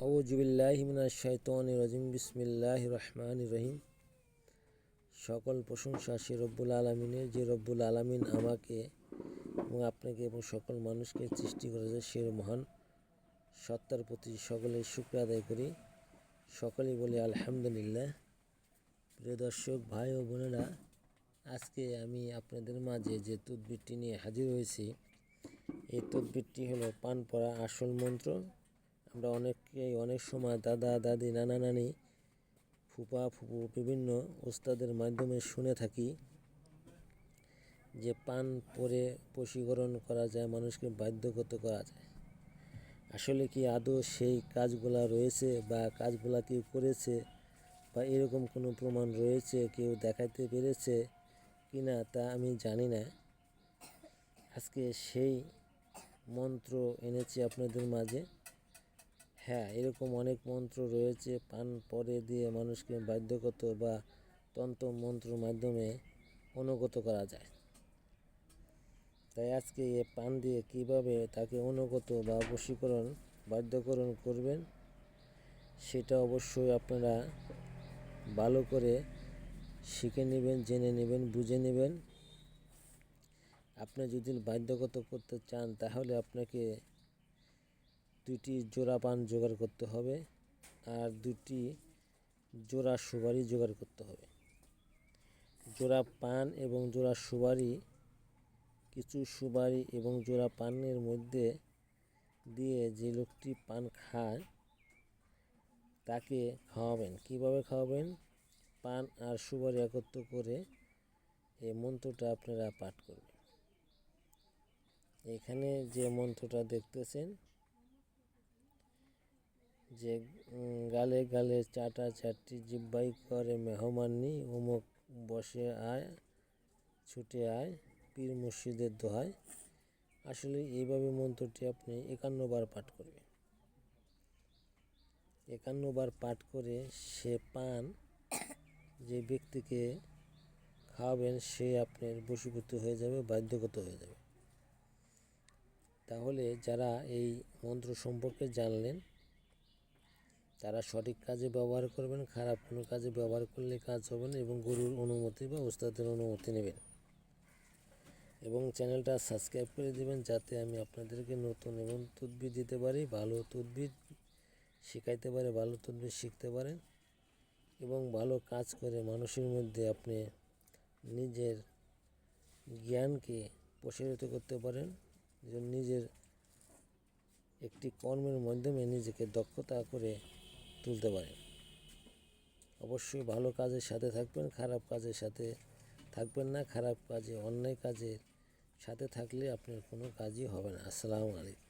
আউযুবিল্লাহি মিনাশ শাইতানির রাজিম। বিসমিল্লাহির রহমানির রহিম। সকল প্রশংসা সে রব্বুল আলামিনের, যে রব্বুল আলামিন আমাকে এবং আপনাকে এবং সকল মানুষকে সৃষ্টি করেছে সে মহান সত্তার প্রতি সকলের শুকরিয়া আদায় করি। সকলেই বলি আলহামদুলিল্লাহ। প্রিয় দর্শক ভাই ও বোনেরা, আজকে আমি আপনাদের মাঝে যে তদবিরটি নিয়ে হাজির হয়েছি, এই তদবিরটি হলো পান পড়া আসল মন্ত্র। আমরা অনেকেই অনেক সময় দাদা দাদি নানা নানি ফুপা ফুপু বিভিন্ন ওস্তাদের মাধ্যমে শুনে থাকি যে পান পরে বশীকরণ করা যায়, মানুষকে বাধ্যগত করা যায়। আসলে কি আদৌ সেই কাজগুলা রয়েছে বা কাজগুলা কেউ করেছে বা এরকম কোনো প্রমাণ রয়েছে, কেউ দেখাতে পেরেছে কি না তা আমি জানি না। আজকে সেই মন্ত্র এনেছি আপনাদের মাঝে। হ্যাঁ, এরকম অনেক মন্ত্র রয়েছে পান পরে দিয়ে মানুষকে বাধ্যগত বা তন্ত্র মন্ত্রের মাধ্যমে অনুগত করা যায়। তাই আজকে এ পান দিয়ে কিভাবে তাকে অনুগত বা বশীকরণ বাধ্যকরণ করবেন সেটা অবশ্যই আপনারা ভালো করে শিখে নেবেন, জেনে নেবেন, বুঝে নেবেন। আপনি যদি বাধ্যগত করতে চান তাহলে আপনাকে 2টি জোড়া পান জোগাড় করতে হবে আর 2টি জোড়া সুপারি জোগাড় করতে হবে। জোড়া পান এবং জোড়া সুপারি, কিছু সুপারি এবং জোড়া পানের মধ্যে দিয়ে যে লোকটি পান খায় তাকে খাওয়াবেন। কিভাবে খাওয়াবেন? পান আর সুপারি একত্র করে এই মন্ত্রটা আপনারা পাঠ করবেন। এখানে যে মন্ত্রটা দেখতেছেন, যে গালে গালে চাটা চাটি জিব্বাই করে মেহমানি, অমুক বসে আয় ছুটে আয় পীর মুর্শিদের দোহায়। আসলে এইভাবে মন্ত্রটি আপনি 51 বার পাঠ করবেন। 51 বার পাঠ করে সে পান যে ব্যক্তিকে খাওয়াবেন সে আপনার বশীভূত হয়ে যাবে, বাধ্যগত হয়ে যাবে। তাহলে যারা এই মন্ত্র সম্পর্কে জানলেন তারা সঠিক কাজে ব্যবহার করবেন, খারাপ কোনো কাজে ব্যবহার করলে কাজ হবে না। এবং গুরুর অনুমতি বা ওস্তাদের অনুমতি নেবেন এবং চ্যানেলটা সাবস্ক্রাইব করে দেবেন যাতে আমি আপনাদেরকে নতুন এবং তদবির দিতে পারি, ভালো তদবির শেখাইতে পারে, ভালো তদবির শিখতে পারেন এবং ভালো কাজ করে মানুষের মধ্যে আপনি নিজের জ্ঞানকে প্রসারিত করতে পারেন, নিজের একটি কর্মের মাধ্যমে নিজেকে দক্ষতা করে তুলতে পারেন। অবশ্যই ভালো কাজের সাথে থাকবেন, খারাপ কাজের সাথে থাকবেন না। খারাপ কাজে, অন্যায় কাজের সাথে থাকলে আপনার কোনো কাজই হবে না। আসসালামু আলাইকুম।